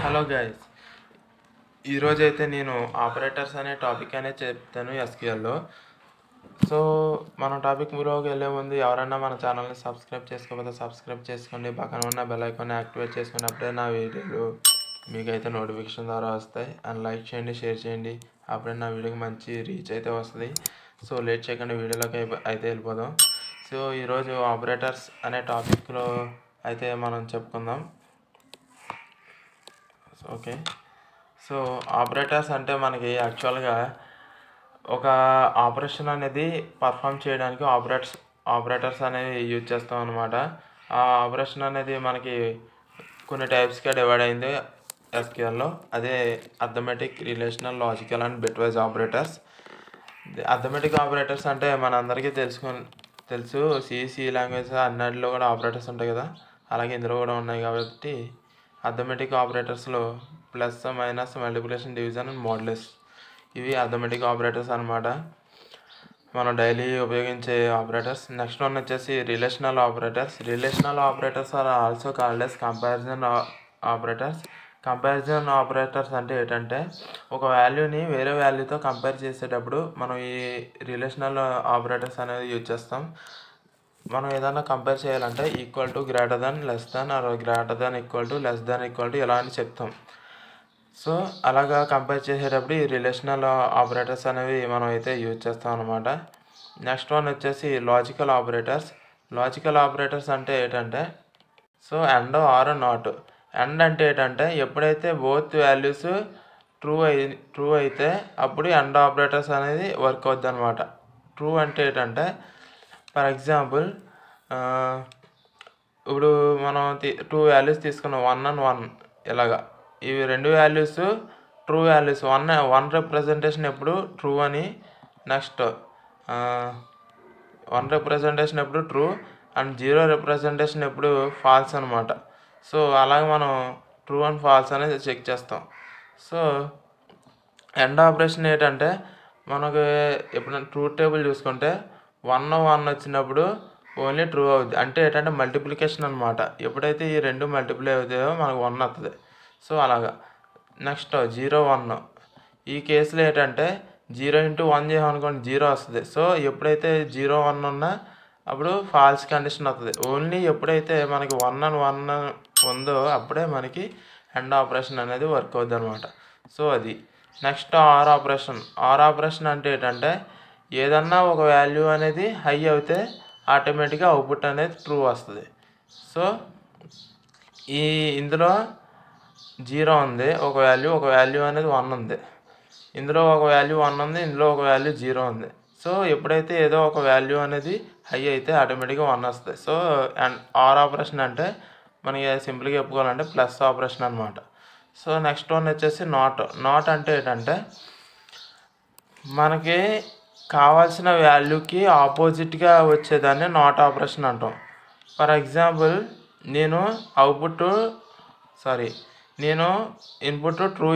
Hello guys, ఈరోజు అయితే నేను ఆపరేటర్స్ అనే టాపిక్ అనేది చెప్తాను ఎస్క్యూఎల్లో. సో మన టాపిక్ మీలోకి వెళ్ళే ముందు ఎవరైనా మన ఛానల్ని సబ్స్క్రైబ్ చేసుకోకపోతే సబ్స్క్రైబ్ చేసుకోండి, పక్కన ఉన్న బెల్ ఐకాన్ని యాక్టివేట్ చేసుకున్నప్పుడే నా వీడియోలు మీకైతే నోటిఫికేషన్ ద్వారా వస్తాయి. అండ్ లైక్ చేయండి, షేర్ చేయండి, అప్పుడే నా వీడియోకి మంచి రీచ్ అయితే వస్తుంది. సో లేట్ చేయకుండా వీడియోలోకి అయితే వెళ్ళిపోదాం. సో ఈరోజు ఆపరేటర్స్ అనే టాపిక్లో అయితే మనం చెప్పుకుందాం. ఓకే, సో ఆపరేటర్స్ అంటే మనకి యాక్చువల్గా ఒక ఆపరేషన్ అనేది పర్ఫామ్ చేయడానికి ఆపరేటర్స్ అనేవి యూజ్ చేస్తాం అనమాట. ఆ ఆపరేషన్ అనేది మనకి కొన్ని టైప్స్గా డివైడ్ అయింది ఎస్క్యూఎల్లో. అదే arithmetic, relational, logical and bitwise operators. Arithmetic operators అంటే మనందరికీ తెలుసు, సి లాంగ్వేజ్ అన్నిటిలో కూడా ఆపరేటర్స్ ఉంటాయి కదా, అలాగే ఇందులో కూడా ఉన్నాయి. కాబట్టి అర్థమెటిక్ ఆపరేటర్స్లో plus, minus, multiplication, division and modulus, ఇవి అర్థమెటిక్ ఆపరేటర్స్ అనమాట, మనం డైలీ ఉపయోగించే ఆపరేటర్స్. నెక్స్ట్ వన్ వచ్చేసి relational operators. Relational operators are also called as comparison operators. Comparison operators అంటే ఏంటంటే ఒక వాల్యూని వేరే వాల్యూతో కంపేర్ చేసేటప్పుడు మనం ఈ రిలేషనల్ ఆపరేటర్స్ అనేది యూజ్ చేస్తాం. మనం ఏదైనా కంపేర్ చేయాలంటే equal to, greater than, less than, or greater than equal to, less than equal to ఇలా అని చెప్తాం. సో అలాగా కంపేర్ చేసేటప్పుడు ఈ రిలేషనల్ ఆపరేటర్స్ అనేవి మనం అయితే యూజ్ చేస్తాం అనమాట. నెక్స్ట్ వన్ వచ్చేసి లాజికల్ ఆపరేటర్స్. లాజికల్ ఆపరేటర్స్ అంటే ఏంటంటే అండ్ ఆర్ నాట్. అండ్ అంటే ఏంటంటే ఎప్పుడైతే బోత్ వాల్యూస్ ట్రూ అయితే అప్పుడు అండ్ ఆపరేటర్స్ అనేది వర్క్ అవుద్ది అనమాట. ట్రూ అంటే ఏంటంటే ఫర్ ఎగ్జాంపుల్ ఇప్పుడు మనం 2 వాల్యూస్ తీసుకున్నాం, 1 and 1. ఇలాగా ఇవి 2 వాల్యూస్ ట్రూ వాల్యూస్. 1 రిప్రజెంటేషన్ ఎప్పుడు ట్రూ అని, నెక్స్ట్ 1 రిప్రజెంటేషన్ ఎప్పుడు ట్రూ అండ్ 0 రిప్రజెంటేషన్ ఎప్పుడు ఫాల్స్ అనమాట. సో అలాగే మనం ట్రూ అండ్ ఫాల్స్ అనేది చెక్ చేస్తాం. సో ఎండ్ ఆపరేషన్ ఏంటంటే మనకు ఎప్పుడైనా ట్రూత్ టేబుల్ చూసుకుంటే 1 వచ్చినప్పుడు ఓన్లీ ట్రూ అవుద్ది. అంటే ఏంటంటే మల్టిప్లికేషన్ అనమాట. ఎప్పుడైతే ఈ 2 మల్టిప్లై అవుతాయో మనకు 1 వస్తుంది. సో అలాగా. నెక్స్ట్ 0, 1. ఈ కేసులో ఏంటంటే 0 into 1 చేయమనుకోండి 0 వస్తుంది. సో ఎప్పుడైతే 0, 1 ఉన్నా అప్పుడు ఫాల్స్ కండిషన్ వస్తుంది. ఓన్లీ ఎప్పుడైతే మనకి 1 and 1 ఉందో అప్పుడే మనకి ఎండ్ ఆపరేషన్ అనేది వర్క్ అవుద్ది అనమాట. సో అది. Next or operation. Or operation అంటే ఏంటంటే ఏదన్నా ఒక వాల్యూ అనేది హై అవుతే ఆటోమేటిక్గా అవుట్పుట్ అనేది ట్రూ వస్తుంది. సో ఇందులో 0 ఉంది, ఒక వాల్యూ అనేది 1 ఉంది. ఇందులో ఒక వాల్యూ 1 ఉంది, ఇందులో ఒక వాల్యూ 0 ఉంది. సో ఎప్పుడైతే ఏదో ఒక వాల్యూ అనేది హై అయితే ఆటోమేటిక్గా 1 వస్తుంది. సో అండ్ ఆర్ ఆపరేషన్ అంటే మనకి సింపుల్గా చెప్పుకోవాలంటే ప్లస్ ఆపరేషన్ అనమాట. సో నెక్స్ట్ వన్ వచ్చేసి నాట్ అంటే ఏంటంటే మనకి కావాల్సిన వాల్యూకి ఆపోజిట్గా వచ్చేదాన్ని నాట్ ఆపరేషన్ అంటాం. ఫర్ ఎగ్జాంపుల్ నేను ఇన్పుట్ ట్రూ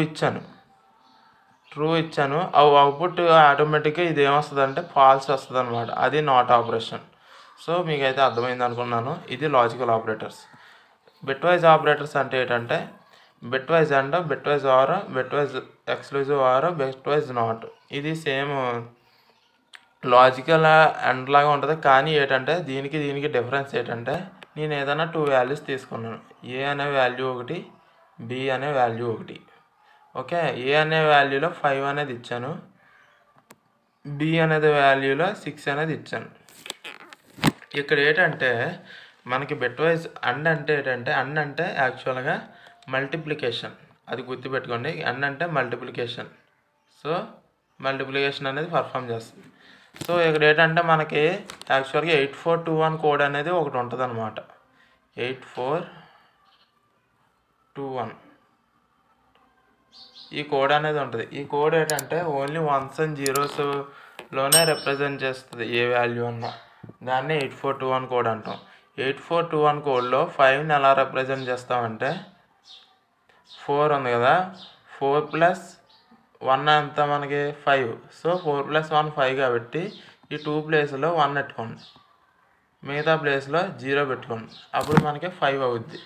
ఇచ్చాను, అవుట్పుట్ ఆటోమేటిక్గా ఇది ఏమొస్తుంది అంటే ఫాల్స్ వస్తుంది అనమాట. అది నాట్ ఆపరేషన్. సో మీకైతే అర్థమైంది అనుకున్నాను. ఇది లాజికల్ ఆపరేటర్స్. బిట్వైజ్ ఆపరేటర్స్ అంటే ఏంటంటే bitwise and, bitwise or, bitwise exclusive or, bitwise not. ఇది సేమ్ లాజికల్ అండ్ లాగా ఉంటుంది. కానీ ఏంటంటే దీనికి డిఫరెన్స్ ఏంటంటే నేను ఏదైనా 2 వాల్యూస్ తీసుకున్నాను. ఏ అనే వాల్యూ ఒకటి, బి అనే వాల్యూ ఒకటి. ఓకే, ఏ అనే వాల్యూలో 5 అనేది ఇచ్చాను, బి అనేది వాల్యూలో 6 అనేది ఇచ్చాను. ఇక్కడ ఏంటంటే మనకి బిట్వైజ్ అండ్ అంటే ఏంటంటే అంటే యాక్చువల్గా మల్టిప్లికేషన్. అది గుర్తుపెట్టుకోండి. అండ్ అంటే మల్టిప్లికేషన్. సో మల్టిప్లికేషన్ అనేది పర్ఫామ్ చేస్తుంది. సో ఇక్కడ ఏంటంటే మనకి యాక్చువల్గా 8421 కోడ్ అనేది ఒకటి ఉంటుంది అనమాట. 8421 ఈ కోడ్ అనేది ఉంటుంది. ఈ కోడ్ ఏంటంటే ఓన్లీ 1s and 0sలోనే రిప్రజెంట్ చేస్తుంది ఏ వాల్యూ అన్నా. దాన్ని 8421 కోడ్ అంటాం. 8421 కోడ్లో 5ని ఎలా రిప్రజెంట్ చేస్తామంటే 4 ఉంది కదా, 4 + 1 ఎంత మనకి 5. సో 4 + 1 5 కాబట్టి ఈ 2 ప్లేస్లో 1 పెట్టుకోండి, మిగతా ప్లేస్లో 0 పెట్టుకోండి, అప్పుడు మనకి 5 అవుద్ది.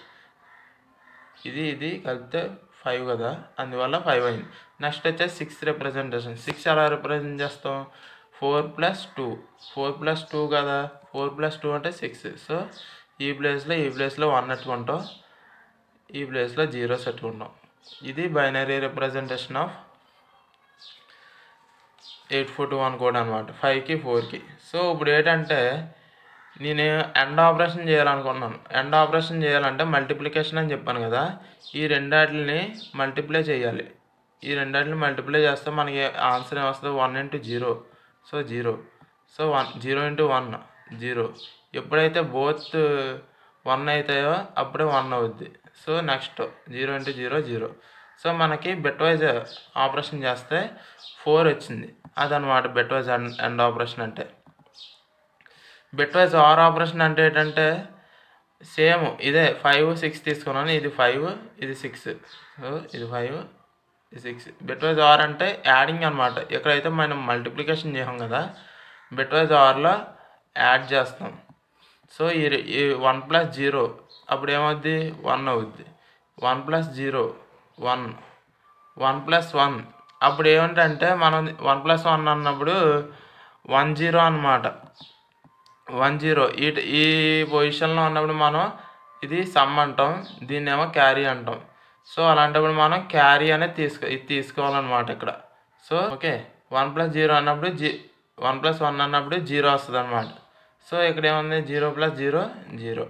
ఇది కలిపితే 5 కదా, అందువల్ల 5 అయింది. నెక్స్ట్ వచ్చేసి 6 రిప్రజెంటేషన్. 6 ఎలా రిప్రజెంట్ చేస్తాం? 4+2 కదా, 4+2 అంటే 6. సో ఈ ప్లేస్లో 1 ఎట్టుకుంటాం, ఈ ప్లేస్లో 0 ఎట్టుకుంటాం. ఇది బైనరీ రిప్రజెంటేషన్ ఆఫ్ 841 కోడ్ అనమాట, 5కి 4కి. సో ఇప్పుడు ఏంటంటే నేను ఎండ్ ఆపరేషన్ చేయాలనుకున్నాను. ఎండ్ ఆపరేషన్ చేయాలంటే మల్టిప్లికేషన్ అని చెప్పాను కదా, ఈ రెండాటిని మల్టిప్లై చేయాలి. ఈ రెండాటిని మల్టిప్లై చేస్తే మనకి ఆన్సర్ ఏమొస్తుంది? 1 × 0. సో 0. సో 0 × 1 0. ఎప్పుడైతే బోత్ 1 అవుతాయో అప్పుడే 1 అవుద్ది. So next 0 × 0 0. సో మనకి బిట్ వైజ్ ఆపరేషన్ చేస్తే 4 వచ్చింది. అదనమాట బిట్ వైజ్ ఎండ్ ఆపరేషన్ అంటే. బిట్ వైజ్ ఆర్ ఆపరేషన్ అంటే ఏంటంటే సేమ్ ఇదే 5 6 తీసుకున్నాను. ఇది 5 ఇది 6. సో ఇది 5 ఇది 6. బిట్ వైజ్ ఆర్ అంటే యాడింగ్ అనమాట. ఎక్కడైతే మనం మల్టిప్లికేషన్ చేసాం కదా, బిట్ వైజ్ ఆర్లో యాడ్ చేస్తాం. సో ఈ 1 + 0 అప్పుడు ఏమవుద్ది? 1 అవుద్ది. 1 + 0 1. 1 + 1 అప్పుడు ఏమిటంటే మనం 1 + 1 అన్నప్పుడు 1 0 అనమాట. 1 0 ఈ పొజిషన్లో ఉన్నప్పుడు మనం ఇది సమ్ అంటాం, దీన్ని ఏమో క్యారీ అంటాం. సో అలాంటప్పుడు మనం క్యారీ అనేది ఇది తీసుకోవాలన్నమాట ఇక్కడ. సో ఓకే, 1 + 0 అన్నప్పుడు 1 + 1 అన్నప్పుడు 0 వస్తుంది అనమాట. సో ఇక్కడ ఏముంది? 0 + 0 0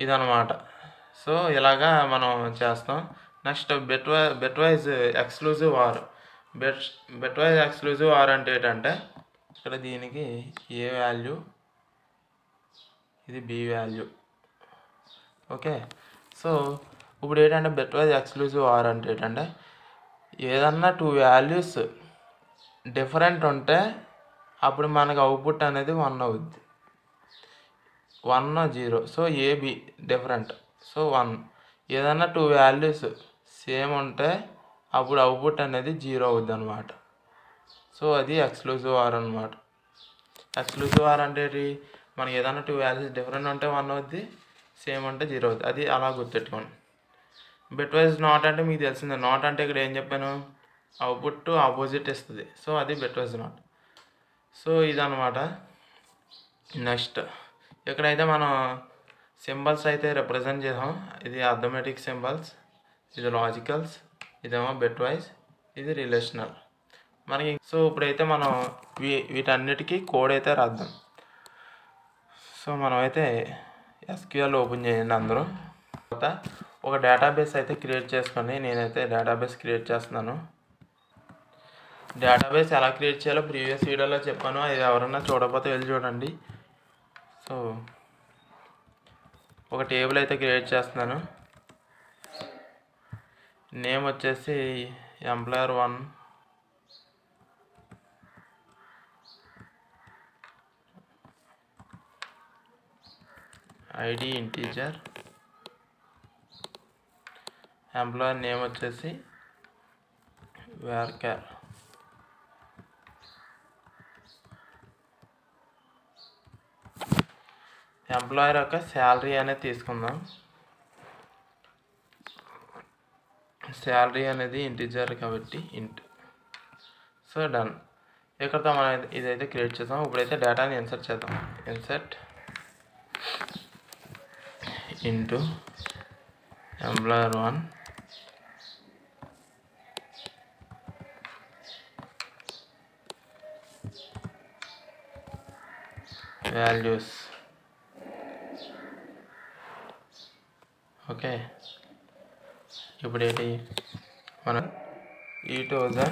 ఇదనమాట. సో ఇలాగా మనం చేస్తాం. Next bit wise exclusive are. Bit wise exclusive are అంటే ఏంటంటే ఇక్కడ దీనికి ఏ వాల్యూ, ఇది బి వాల్యూ. ఓకే, సో ఇప్పుడు ఏంటంటే బిట్ వైజ్ ఎక్స్క్లూజివ్ ఆర్ అంటే ఏంటంటే ఏదన్నా 2 వాల్యూస్ డిఫరెంట్ ఉంటే అప్పుడు మనకు అవుట్పుట్ అనేది 1 అవుద్ది. 1 0. So A B different, so 1. ఏదన్నా 2 వాల్యూస్ సేమ్ ఉంటే అప్పుడు అవుట్పుట్ అనేది 0 అవుద్ది అనమాట. సో అది ఎక్స్క్లూజివ్ ఆర్ అనమాట. ఎక్స్క్లూజివ్ ఆర్ అంటే మనకి ఏదైనా 2 వాల్యూస్ డిఫరెంట్ ఉంటే 1 అవుద్ది, సేమ్ అంటే 0 అవుద్ది. అది అలా గుర్తెట్టుకోండి. బిట్ వైజ్ నాట్ అంటే మీకు తెలిసిందే. నాట్ అంటే ఇక్కడ ఏం చెప్పాను? అవుట్పుట్ ఆపోజిట్ ఇస్తుంది. సో అది బిట్ వైజ్ నాట్. సో ఇదనమాట. నెక్స్ట్ ఇక్కడైతే మనం సింబల్స్ అయితే రిప్రజెంట్ చేసాం. ఇది అర్థమెటిక్ సింబల్స్, ఇది లాజికల్స్, ఇదేమో బిట్ వైజ్, ఇది రిలేషనల్ మనకి. సో ఇప్పుడైతే మనం వీటన్నిటికీ కోడ్ అయితే రాద్దాం. సో మనమైతే SQL ఓపెన్ చేయండి అందరూ. తర్వాత ఒక డేటాబేస్ అయితే క్రియేట్ చేసుకొని, నేనైతే డేటాబేస్ క్రియేట్ చేస్తున్నాను. డేటాబేస్ ఎలా క్రియేట్ చేయాలో ప్రీవియస్ వీడియోలో చెప్పాను, అది ఎవరన్నా చూడకపోతే వెళ్ళి చూడండి. సో ఒక టేబుల్ అయితే క్రియేట్ చేస్తున్నాను. నేమ్ వచ్చేసి employer 1, ID integer, employer name వచ్చేసి varchar. ఎంప్లాయర్ యొక్క శాలరీ అనేది తీసుకుందాం. శాలరీ అనేది ఇంటీజర్ కాబట్టి ఇంట్. So done. ఇక్కడతో మనం ఇదైతే క్రియేట్ చేద్దాం. ఇప్పుడైతే డేటాని ఇన్సర్ట్ చేద్దాం. Insert into employer 1 values. Okay, ఇప్పుడు ఏంటి మనం ఈ 2000.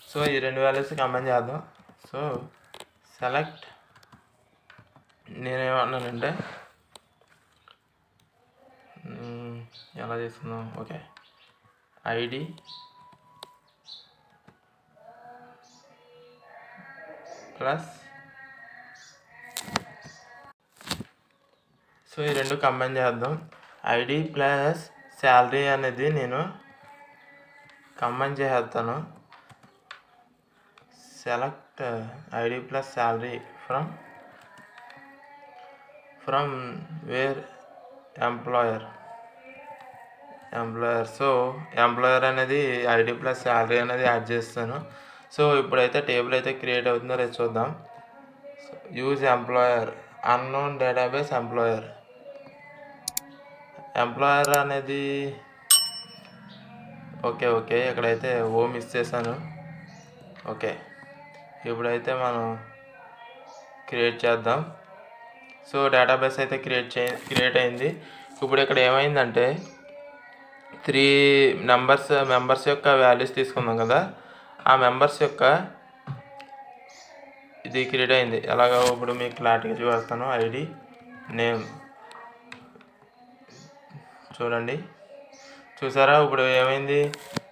సో ఈ 2 వాల్యూస్ కంబైన్ చేద్దాం. సో సెలెక్ట్, నేనేమన్నానంటే ఎలా చేసుకుందాం? Okay, ID plus. సో ఈ 2 కంబైన్ చేద్దాం. ఐడి ప్లస్ శాలరీ అనేది నేను కంబైన్ చేసేస్తాను. Select ID plus salary from where employer. Employer. So employer అనేది ఐడి ప్లస్ శాలరీ అనేది యాడ్ చేస్తాను. సో ఇప్పుడైతే టేబుల్ అయితే క్రియేట్ అవుతుందో రేపు చూద్దాం. Use employer unknown database employer. Employer అనేది ఓకే ఇక్కడైతే మిస్ చేశాను. ఓకే, ఇప్పుడైతే మనం క్రియేట్ చేద్దాం. సో డేటాబేస్ అయితే క్రియేట్ అయింది. ఇప్పుడు ఇక్కడ ఏమైందంటే 3 మెంబర్స్ యొక్క వాల్యూస్ తీసుకుందాం కదా, ఆ మెంబర్స్ యొక్క ఇది క్రియేట్ అయింది. ఎలాగో ఇప్పుడు మీకు క్లారిటీగా చూపిస్తాను. ఐడి, నేమ్ చూడండి, చూసారా? ఇప్పుడు ఏమైంది,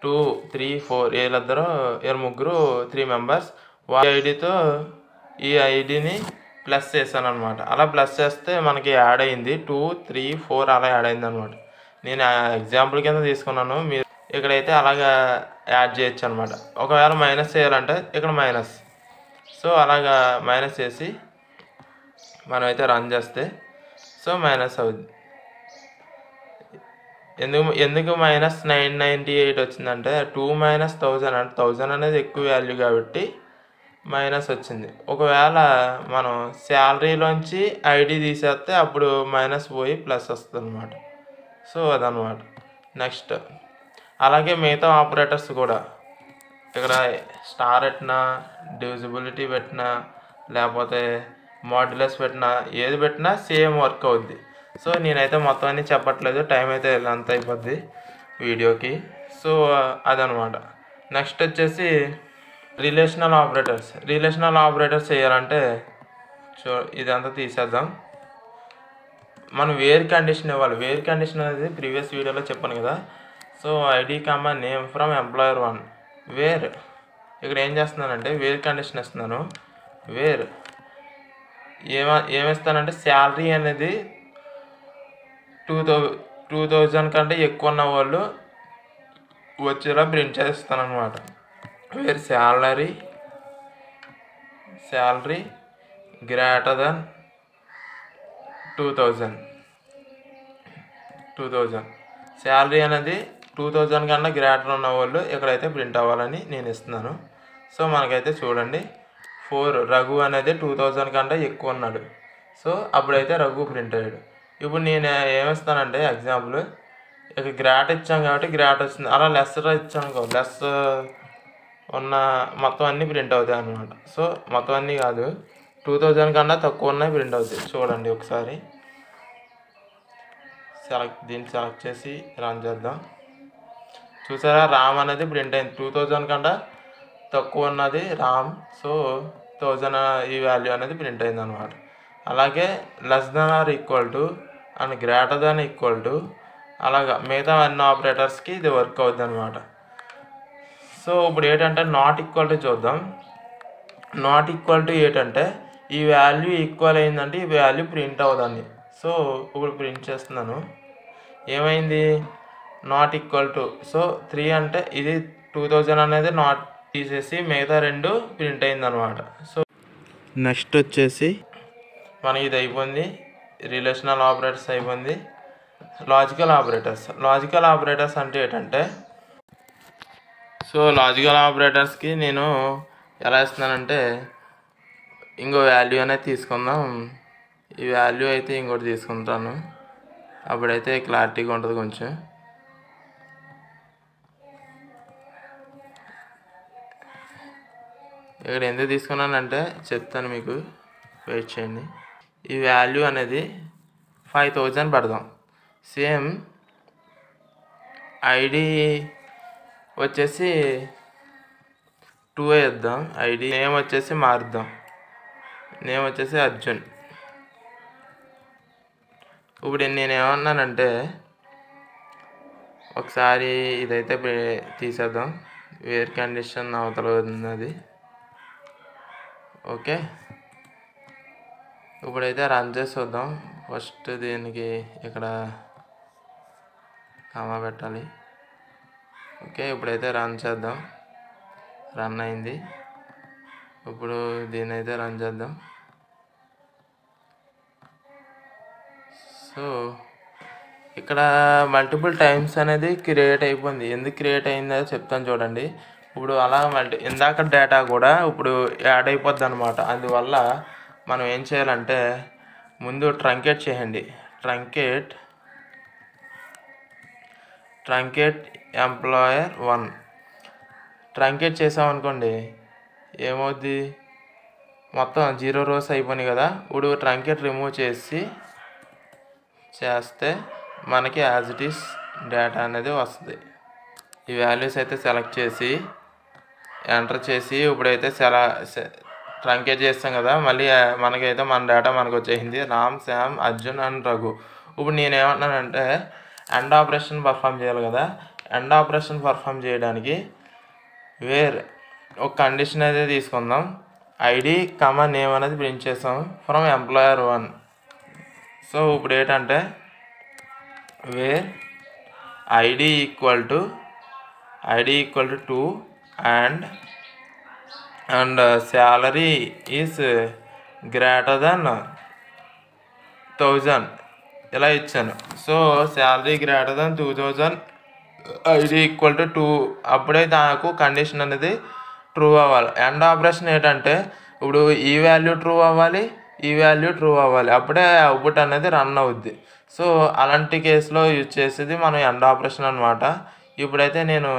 2 3 4 వీళ్ళ ముగ్గురు 3 మెంబర్స్. వాళ్ళ ఐడితో ఈ ఐడిని ప్లస్ చేశాను అనమాట. అలా ప్లస్ చేస్తే మనకి యాడ్ అయింది 2 3 4 అలా యాడ్ అయింది అనమాట. నేను ఎగ్జాంపుల్ కింద తీసుకున్నాను. మీరు ఇక్కడైతే అలాగా యాడ్ చేయొచ్చు అనమాట. ఒకవేళ మైనస్ చేయాలంటే ఇక్కడ మైనస్. సో అలాగా మైనస్ చేసి మనమైతే రన్ చేస్తే సో మైనస్ అవుద్ది. ఎందుకు -998 వచ్చిందంటే 2 - 1000 అంటే 1000 అనేది ఎక్కువ వాల్యూ కాబట్టి మైనస్ వచ్చింది. ఒకవేళ మనం శాలరీలోంచి ఐడి తీసేస్తే అప్పుడు మైనస్ పోయి ప్లస్ వస్తుంది అనమాట. సో అదనమాట. నెక్స్ట్ అలాగే మిగతా ఆపరేటర్స్ కూడా ఇక్కడ స్టార్ పెట్టినా, డివిజిబిలిటీ పెట్టినా, లేకపోతే మాడ్యులస్ పెట్టినా, ఏది పెట్టినా సేమ్ వర్క్ అవుద్ది. సో నేనైతే మొత్తం అన్నీ చెప్పట్లేదు, టైం అయితే అంత అయిపోద్ది వీడియోకి. సో అదనమాట. నెక్స్ట్ వచ్చేసి రిలేషనల్ ఆపరేటర్స్ చేయాలంటే ఇదంతా తీసేద్దాం. మనం వేర్ కండిషన్ ఇవ్వాలి. వేర్ కండిషన్ అనేది ప్రీవియస్ వీడియోలో చెప్పాను కదా. So ID comma name from employer 1 where. ఇక్కడ ఏం చేస్తున్నానంటే వేర్ కండిషన్ ఇస్తున్నాను. వేర్ ఏమిస్తానంటే శాలరీ అనేది 2000 కంటే ఎక్కువ ఉన్న వాళ్ళు వచ్చేలా ప్రింట్ చేస్తాను అనమాట. Wear salary greater than 2000. Salary అనేది 2000 కన్నా గ్రేటర్ ఉన్న వాళ్ళు ఇక్కడైతే ప్రింట్ అవ్వాలని నేను ఇస్తున్నాను. సో మనకైతే చూడండి 4 రఘు అనేది 2000 కంటే ఎక్కువ ఉన్నాడు. సో అప్పుడైతే రఘు ప్రింట్ అయ్యాడు. ఇప్పుడు నేను ఏమిస్తానంటే ఎగ్జాంపుల్ ఇక గ్రేట్ ఇచ్చాం కాబట్టి గ్రేట్ వస్తుంది. అలా లెస్ ఇచ్చాను, లెస్ ఉన్న మొత్తం అన్నీ ప్రింట్ అవుతాయి అన్నమాట. సో మొత్తం అన్నీ కాదు, 2000 కన్నా తక్కువ ఉన్నాయి ప్రింట్ అవుతాయి. చూడండి ఒకసారి దీన్ని సెలెక్ట్ చేసి రన్ చేద్దాం. చూసారా, రామ్ అనేది ప్రింట్ అయింది. 2000 కన్నా తక్కువ ఉన్నది రామ్. సో 1000 ఈ వాల్యూ అనేది ప్రింట్ అయింది అనమాట. అలాగే less than or equal to and greater than equal to అలాగా మిగతా అన్ని ఆపరేటర్స్కి ఇది వర్క్ అవుద్ది అనమాట. సో ఇప్పుడు ఏంటంటే నాట్ ఈక్వల్ టు చూద్దాం. నాట్ ఈక్వల్ టు ఏంటంటే ఈ వాల్యూ ఈక్వల్ అయిందంటే ఈ వాల్యూ ప్రింట్ అవుతుంది. సో ఇప్పుడు ప్రింట్ చేస్తున్నాను. ఏమైంది, నాట్ ఈక్వల్ టు. సో 3 అంటే ఇది 2000 అనేది నాట్ తీసేసి మిగతా 2 ప్రింట్ అయింది అనమాట. సో నెక్స్ట్ వచ్చేసి మనకి ఇది అయిపోయింది. రిలేషనల్ ఆపరేటర్స్ అయిపోయింది. లాజికల్ ఆపరేటర్స్ అంటే ఏంటంటే సో లాజికల్ ఆపరేటర్స్కి నేను ఎలా ఇస్తున్నానంటే ఇంకో వాల్యూ అనేది తీసుకుందాం. ఈ వాల్యూ అయితే ఇంకోటి తీసుకుంటాను, అప్పుడైతే క్లారిటీగా ఉంటుంది కొంచెం. ఇక్కడ ఎందుకు తీసుకున్నానంటే చెప్తాను మీకు, వెయిట్ చేయండి. ఈ వాల్యూ అనేది 5000 పెడదాం. సేమ్ ఐడి వచ్చేసి 2 ఇద్దాం. ఐడి నేమ్ వచ్చేసి మారుద్దాం. నేమ్ వచ్చేసి అర్జున్. ఇప్పుడు నేను ఏమన్నానంటే ఒకసారి ఇదైతే తీసేద్దాం. వేర్ కండిషన్ అవతల ఉన్నది. ఓకే, ఇప్పుడైతే రన్ చేసి చూద్దాం. ఫస్ట్ దీనికి ఇక్కడ కామా పెట్టాలి. ఓకే, ఇప్పుడైతే రన్ చేద్దాం. రన్ అయింది. ఇప్పుడు దీన్ని అయితే రన్ చేద్దాం. సో ఇక్కడ మల్టిపుల్ టైమ్స్ అనేది క్రియేట్ అయిపోయింది. ఎందుకు క్రియేట్ అయిందో చెప్తాను చూడండి. ఇప్పుడు అలా ఇందాక డేటా కూడా ఇప్పుడు యాడ్ అయిపోద్ది అనమాట. అందువల్ల మనం ఏం చేయాలంటే ముందు ట్రంకేట్ చేయండి. ట్రంకేట్ ఎంప్లాయర్ 1 ట్రంకేట్ చేసామనుకోండి ఏమవుద్ది, మొత్తం 0 rows అయిపోయినాయి కదా. ఇప్పుడు ట్రంకేట్ రిమూవ్ చేస్తే మనకి యాజ్ ఇట్ ఈస్ డేటా అనేది వస్తుంది. ఈ వాల్యూస్ అయితే సెలెక్ట్ చేసి ఎంటర్ చేసి ఇప్పుడైతే ట్రంకేట్ చేస్తాం కదా, మళ్ళీ మనకైతే మన డేటా మనకు వచ్చేసింది. రామ్, శ్యామ్, అర్జున్ అండ్ రఘు. ఇప్పుడు నేను ఏమంటున్నానంటే ఎండ్ ఆపరేషన్ పర్ఫామ్ చేయాలి కదా. ఎండ్ ఆపరేషన్ పర్ఫామ్ చేయడానికి ఒక కండిషన్ అయితే తీసుకుందాం. ఐడి కమా నేమ్ అనేది ప్రింట్ చేసాం ఫ్రమ్ ఎంప్లాయర్ 1. సో ఇప్పుడు ఏంటంటే wear ID equal to 2 and salary is greater than 1000 ఇలా ఇచ్చాను. So salary greater than 2000, ID equal to 2. అప్పుడే నాకు కండిషన్ అనేది ట్రూ అవ్వాలి. ఎండ్ ఆపరేషన్ ఏంటంటే ఇప్పుడు ఈ వాల్యూ ట్రూ అవ్వాలి, ఈ వాల్యూ ట్రూ అవ్వాలి, అప్పుడే అవుట్పుట్ అనేది రన్ అవుద్ది. సో అలాంటి కేసులో యూజ్ చేసేది మనం ఎండ్ ఆపరేషన్ అనమాట. ఇప్పుడైతే నేను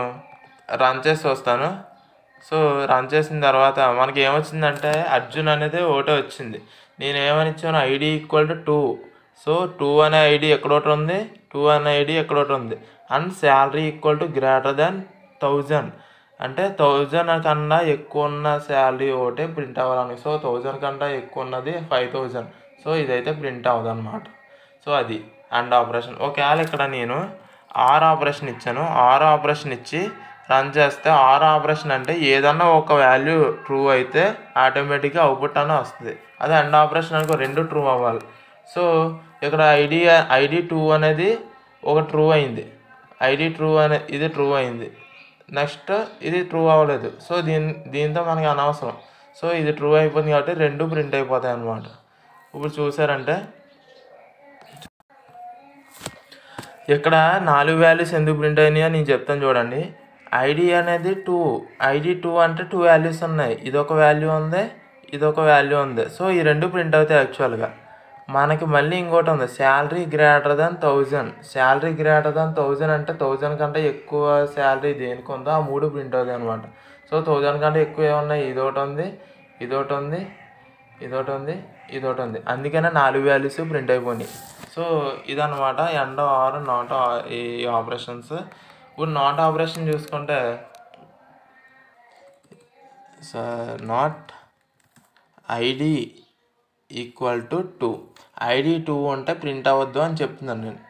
రన్ చేసి వస్తాను. సో రన్ చేసిన తర్వాత మనకి ఏమొచ్చిందంటే అర్జున్ అనేది ఒకటే వచ్చింది. నేను ఏమని ఇచ్చాను, ఐడి ఈక్వల్ టు 2. సో 2 అనే ఐడి ఎక్కడోటి ఉంది, 2 అనే ఐడి ఎక్కడోటి ఉంది. And salary equal to greater than 1000 అంటే 1000 కన్నా ఎక్కువ ఉన్న శాలరీ ఒకటే ప్రింట్ అవ్వాలని. సో 1000 కన్నా ఎక్కువ ఉన్నది 5000. సో ఇదైతే ప్రింట్ అవ్వదు అనమాట. సో అది అండ్ ఆపరేషన్. ఒకవేళ ఇక్కడ నేను ఆర్ ఆపరేషన్ ఇచ్చాను. ఆర్ ఆపరేషన్ ఇచ్చి రన్ చేస్తే ఆర్ ఆపరేషన్ అంటే ఏదన్నా ఒక వాల్యూ ట్రూ అయితే ఆటోమేటిక్గా అవుట్పుట్ అనే వస్తుంది. అదే ఎండ్ ఆపరేషన్ అనుకో రెండు ట్రూ అవ్వాలి. సో ఇక్కడ ఐడి 2 అనేది ఒక ట్రూ అయింది, ఇది ట్రూ అయింది. నెక్స్ట్ ఇది ట్రూ అవ్వలేదు. సో దీంతో మనకి అనవసరం. సో ఇది ట్రూ అయిపోయింది కాబట్టి రెండు ప్రింట్ అయిపోతాయి అన్నమాట. ఇప్పుడు చూసారంటే ఇక్కడ 4 వాల్యూస్ ఎందుకు ప్రింట్ అయినాయో నేను చెప్తాను చూడండి. ఐడి అనేది 2, ఐడి 2 అంటే 2 వాల్యూస్ ఉన్నాయి. ఇదొక వాల్యూ ఉంది, ఇదొక వాల్యూ ఉంది. సో ఈ రెండు ప్రింట్ అవుతాయి యాక్చువల్గా. మనకి మళ్ళీ ఇంకోటి ఉంది, salary greater than 1000. Salary greater than 1000 అంటే 1000 కంటే ఎక్కువ శాలరీ దేనికి ఉందో ఆ 3 ప్రింట్ అవుతాయి అనమాట. సో 1000 కంటే ఎక్కువ ఏమున్నాయి, ఇదొకటి ఉంది, ఇదొకటి ఉంది, ఇదొకటి ఉంది, ఇదొకటి ఉంది. అందుకనే 4 వాల్యూస్ ప్రింట్ అయిపోయినాయి. సో ఇదనమాట ఎండ్ ఆర్ నాట్ ఈ ఆపరేషన్స్. ఇప్పుడు నాట్ ఆపరేషన్ చూసుకుంటే not ID equal to 2. ID 2 అంటే ప్రింట్ అవ్వద్దు అని చెప్తున్నాను నేను.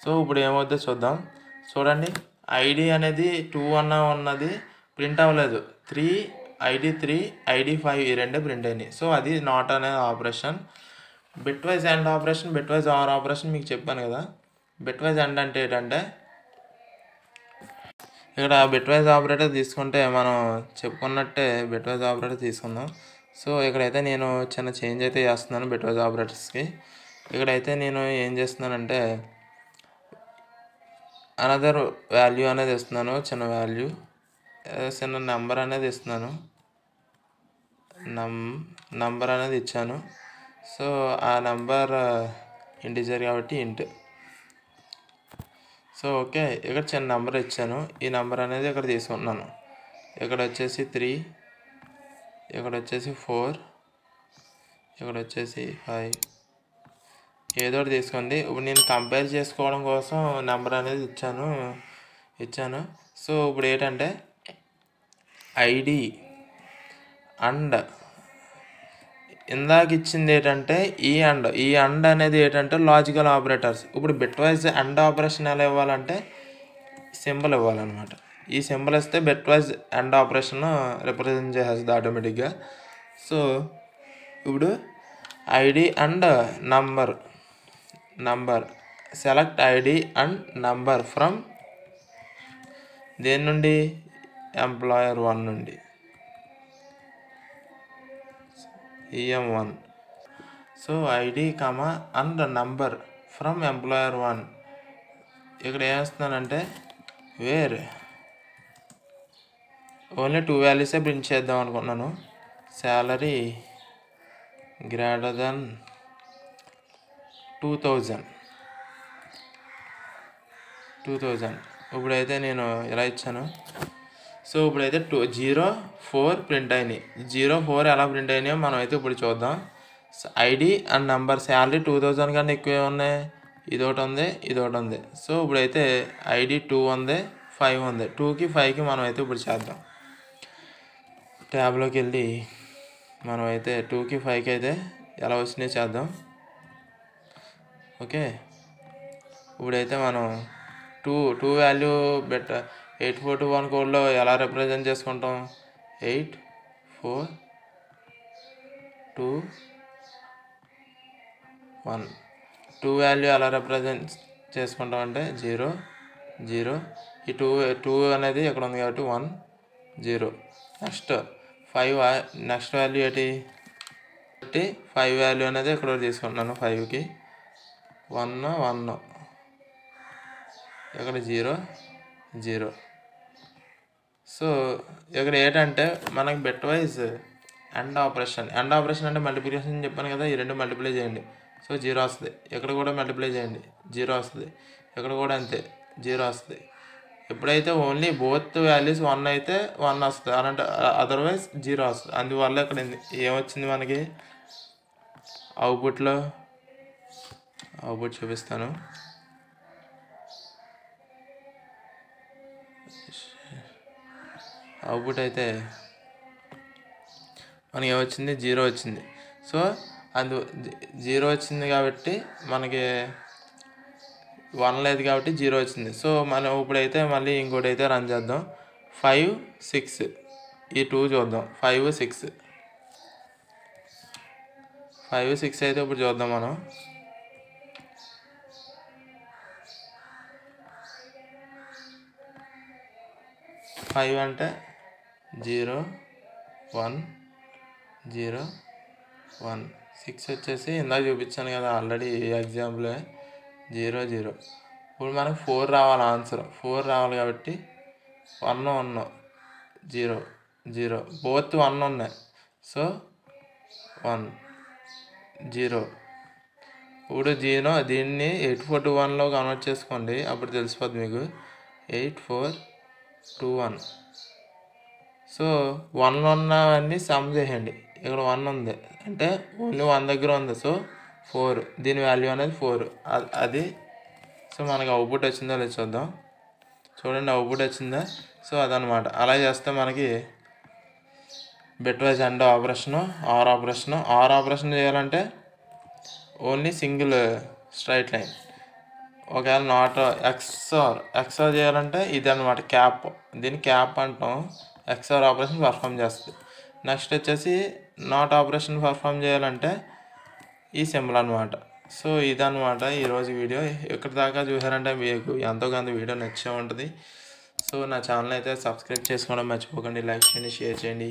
సో ఇప్పుడు ఏమవుద్దో చూద్దాం. చూడండి, ఐడి అనేది 2 ఉన్నది ప్రింట్ అవ్వలేదు. 3 ఐడి 3 ఐడి 5 ఈ రెండే ప్రింట్ అయినాయి. సో అది నాట్ అనే operation. Bitwise and operation, bitwise or operation మీకు చెప్పాను కదా. బిట్ వైజ్ ఎండ్ అంటే ఏంటంటే ఇక్కడ బిట్ వైజ్ ఆపరేటర్ తీసుకుంటే మనం చెప్పుకున్నట్టే బిట్ వైజ్ ఆపరేటర్ తీసుకుందాం. సో ఇక్కడైతే నేను చిన్న చేంజ్ అయితే చేస్తున్నాను బిట్ వైజ్ ఆపరేటర్స్కి. ఇక్కడైతే నేను ఏం చేస్తున్నానంటే అనదర్ వాల్యూ అనేది ఇస్తున్నాను, చిన్న వాల్యూ, చిన్న నెంబర్ అనేది ఇస్తున్నాను. నంబర్ అనేది ఇచ్చాను. సో ఆ నెంబర్ ఇంటిజర్ కాబట్టి ఇంట్. సో ఓకే, ఇక్కడ చిన్న నెంబర్ ఇచ్చాను. ఈ నెంబర్ అనేది ఇక్కడ తీసుకుంటున్నాను. ఇక్కడ వచ్చేసి 3, ఇక్కడ వచ్చేసి 4, ఇక్కడ వచ్చేసి 5, ఏదో ఒకటి తీసుకోండి. ఇప్పుడు నేను కంపేర్ చేసుకోవడం కోసం నెంబర్ అనేది ఇచ్చాను. సో ఇప్పుడు ఏంటంటే ఐడి అండ్ ఇందాక ఇచ్చింది ఏంటంటే ఈ అండ్ అనేది ఏంటంటే లాజికల్ ఆపరేటర్స్. ఇప్పుడు బిట్ వైజ్ అండ్ ఆపరేషన్ ఎలా ఇవ్వాలంటే సింబల్ ఇవ్వాలన్నమాట. ఈ సింబల్ ఇస్తే bit wise and operation represent చేసేస్తుంది ఆటోమేటిక్గా. సో ఇప్పుడు ID and number select ID and number from దేని నుండి, ఎంప్లాయర్ 1 నుండి, EM1. So ID comma and number from employer 1 ఇక్కడ ఏమేస్తున్నానంటే వేర్ ఓన్లీ 2 వాల్యూసే ప్రింట్ చేద్దాం అనుకుంటున్నాను. Salary greater than 2000. ఇప్పుడైతే నేను ఇలా ఇచ్చాను. సో ఇప్పుడైతే 04 ప్రింట్ అయినాయి. 04 ఎలా ప్రింట్ అయినాయో మనం అయితే ఇప్పుడు చూద్దాం. ఐడి అండ్ నెంబర్ శాలరీ 2000 కన్నా ఎక్కువే ఉన్నాయి. ఇదొకటి ఉంది. సో ఇప్పుడైతే ఐడి 2 ఉంది, 5 ఉంది. 2కి 5కి మనం అయితే ఇప్పుడు చేద్దాం. ట్యాబ్లోకి వెళ్ళి మనం అయితే 2కి 5కి అయితే ఎలా వచ్చినాయో చేద్దాం. ఓకే, ఇప్పుడైతే మనం 2 వాల్యూ 8421 కోడ్లో ఎలా రిప్రజెంట్ చేసుకుంటాం? 8421 2 వాల్యూ ఎలా రిప్రజెంట్ చేసుకుంటాం అంటే 0 0. ఈ 2 అనేది ఇక్కడ ఉంది కాబట్టి 1 0. నెక్స్ట్ 5 నెక్స్ట్ వాల్యూ ఏంటి? 5 వాల్యూ అనేది ఇక్కడ తీసుకుంటున్నాను. 5కి 1 1, ఇక్కడ 0 0. సో ఇక్కడ ఏంటంటే మనకి బిట్ వైజ్ ఎండ్ ఆపరేషన్ అంటే మల్టిప్లికేషన్ చెప్పాను కదా, ఈ రెండు మల్టిప్లై చేయండి. సో 0 వస్తుంది. ఇక్కడ కూడా మల్టిప్లై చేయండి, 0 వస్తుంది. ఇక్కడ కూడా అంతే, 0 వస్తుంది. ఎప్పుడైతే ఓన్లీ బోత్ వాల్యూస్ 1 అయితే 1 వస్తుంది, అంటే అదర్వైజ్ 0 వస్తుంది. అందువల్ల ఇక్కడ ఏమొచ్చింది మనకి అవుట్పుట్ చూపిస్తాను. అవుట్పుట్ అయితే మనకి ఏమొచ్చింది? 0 వచ్చింది. సో 0 వచ్చింది కాబట్టి మనకి 1 లేదు కాబట్టి 0 వచ్చింది. సో మనం ఇప్పుడైతే మళ్ళీ ఇంకోటి అయితే రన్ చేద్దాం. 5 6 ఈ 2 చూద్దాం. 5 6 అయితే ఇప్పుడు చూద్దాం మనం. 5 అంటే 0 1 0 1. 6 వచ్చేసి ఇందాక చూపించాను కదా ఆల్రెడీ ఎగ్జాంపుల్ 0 0. ఇప్పుడు మనకు 4 రావాలి, ఆన్సర్ 4 రావాలి కాబట్టి 1 1 0 0 బోత్ 1 ఉన్నాయి. సో 1 0. ఇప్పుడు 0 దీన్ని 8421లో కన్వర్ట్ చేసుకోండి, అప్పుడు తెలిసిపోద్ది మీకు. 8421. సో 1 ఉన్నవన్నీ సమ్ చేయండి. ఇక్కడ 1 ఉంది అంటే ఓన్లీ 1 దగ్గర ఉంది. సో 4, దీని వాల్యూ అనేది 4 అది. సో మనకి అవుట్పుట్ వచ్చిందో లేదు చూద్దాం. చూడండి అవుట్పుట్ వచ్చిందా? సో అదనమాట. అలా చేస్తే మనకి bitwise and operation, or operation చేయాలంటే ఓన్లీ సింగిల్ స్ట్రైట్ లైన్. ఒకవేళ నాట్ ఎక్స్ఆర్ చేయాలంటే ఇది అనమాట క్యాప్. దీన్ని క్యాప్ అంటాం. ఎక్స్ఆర్ ఆపరేషన్ పర్ఫామ్ చేస్తుంది. నెక్స్ట్ వచ్చేసి నాట్ ఆపరేషన్ పర్ఫామ్ చేయాలంటే ఈ సింబల్ అనమాట. సో ఇదనమాట ఈరోజు వీడియో. ఇక్కడ దాకా చూసారంటే మీకు ఎంతో కొంత వీడియో నచ్చే ఉంటుంది. సో నా ఛానల్ అయితే సబ్స్క్రైబ్ చేసుకోవడం మర్చిపోకండి. లైక్ చేయండి, షేర్ చేయండి.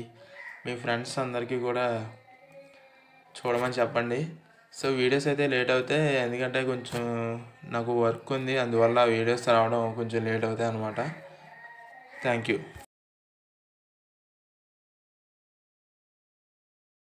మీ ఫ్రెండ్స్ అందరికీ కూడా చూడమని చెప్పండి. సో వీడియోస్ అయితే లేట్ అవుతాయి, ఎందుకంటే కొంచెం నాకు వర్క్ ఉంది, అందువల్ల వీడియోస్ రావడం కొంచెం లేట్ అవుతాయి అన్నమాట. Thank you.